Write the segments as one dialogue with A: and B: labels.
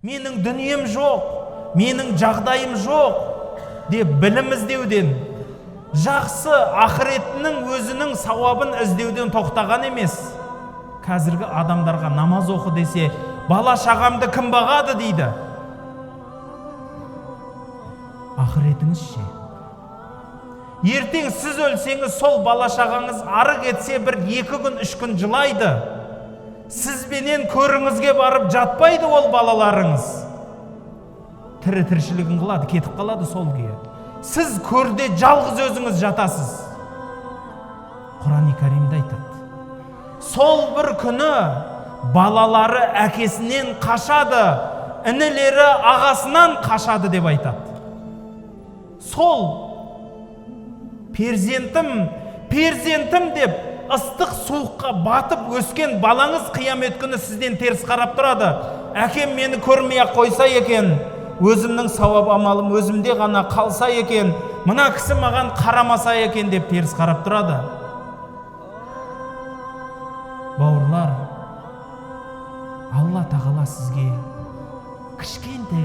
A: менің дүнием жоқ, менің жағдайым жоқ деп білім іздеуден, жақсы ақыретінің өзінің сауабын іздеуден тоқтаған емес. Қазіргі адамдарға намаз оқы десе, бала шағамды кім бағады дейді. Ақыретіңіз ше? Ертең сіз өлсеңіз, сол бала шағаңыз ары кетсе бір 2 күн 3 күн жылайды. Сізбенен көріңізге барып жатпайды ол балаларыңыз. Тіршілігін қылады, кетіп қалады сол күйі. Сіз көрде жалғыз өзіңіз жатасыз. Құран-ы Кәримде айтады. Сол бір күні балалары әкесінен қашады, інілері ағасынан қашады деп айтады. Сол перзентім деп ыстық суыққа батып өскен балаңыз қиямет күні сізден теріс қарап тұрады. Әкем мені көрмей-ақ қойса екен, өзімнің сауап амалым өзімде ғана қалса екен, мына кісі маған қарамаса екен деп теріс қарап тұрады. Бауырлар, Алла тағала сізге кішкентай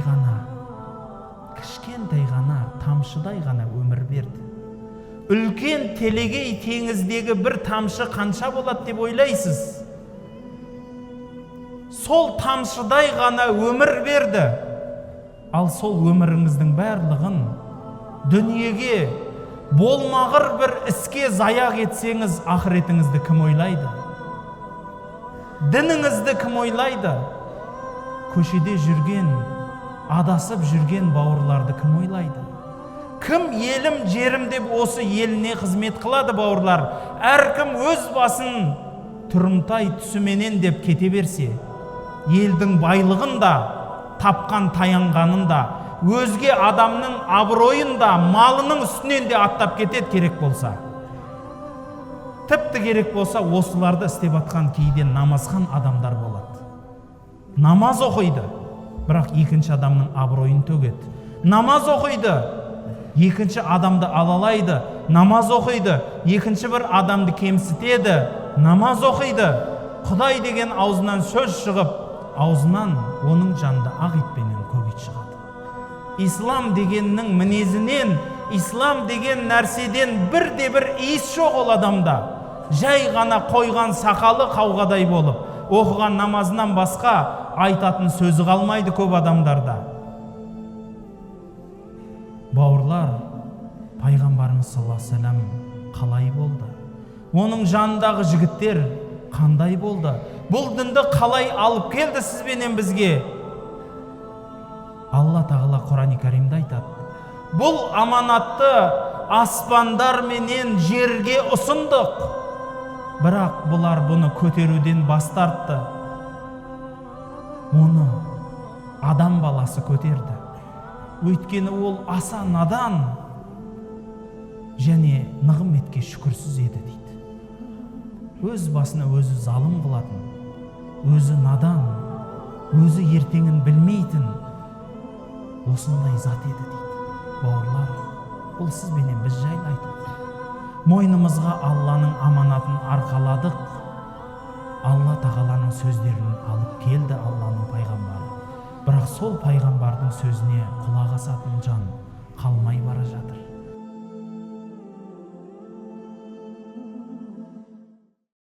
A: ғана, тамшыдай ғана өмір берді. Үлкен телегей теңіздегі бір тамшы қанша болады деп ойлайсыз? Сол тамшыдай ғана өмір берді. Ал сол өміріңіздің барлығын дүниеге болмағыр бір іске заяқ етсеңіз, ақыретіңізді кім ойлайды? Дініңізді кім ойлайды? Көшеде жүрген, адасып жүрген бауырларды кім ойлайды? Кім елім, жерім деп осы еліне қызмет қылады, бауырлар? Әркім өз басын тұрымтай түсіменен деп кете берсе, елдің байлығын да, тапқан таянғанын да, өзге адамның абыройын да, малының үстінен де аттап кетеді керек болса. Тіпті керек болса, осыларды істеп атқан кейден намазхан адамдар болады. Намаз оқиды, бірақ екінші адамның абыройын төгеді. Намаз оқиды, екінші адамды алалайды. Намаз оқиды, екінші бір адамды кемсітеді. Намаз оқиды, Құдай деген аузынан сөз шығып, аузынан оның жанында ақ итпенен көк ит шығады. Ислам дегеннің мінезінен, ислам деген нәрседен бірде-бір иіс жоқ ол адамда. Жай ғана қойған сақалы қауғадай болып, оқыған намазынан басқа айтатын сөзі қалмайды көп адамдарда. Бауырлар, пайғамбарымыз саллаллаху алейхи ва саллям қалай болды? Оның жанындағы жігіттер қандай болды? Бұл дінді қалай алып келді сізбенен бізге? Алла тағала Құран-ы Кәримде айтады. Бұл аманатты аспандар менен жерге ұсындық. Бірақ бұлар бұны көтеруден бас тартты. Оны адам баласы көтерді. Өйткені ол аса надан және нығметке шүкірсіз еді дейді. Өз басына өзі залым қылатын, өзі надан, өзі ертеңін білмейтін осындай зат еді дейді. Бауырлар, бұл сізбенен біз жайлы айтылды. Мойнымызға Алланың аманатын арқаладық. Алла тағаланың сөздерін алып келді Алланың пайғамбары. Бірақ сол пайғамбардың сөзіне құлақ асатын жан қалмай бара жатыр.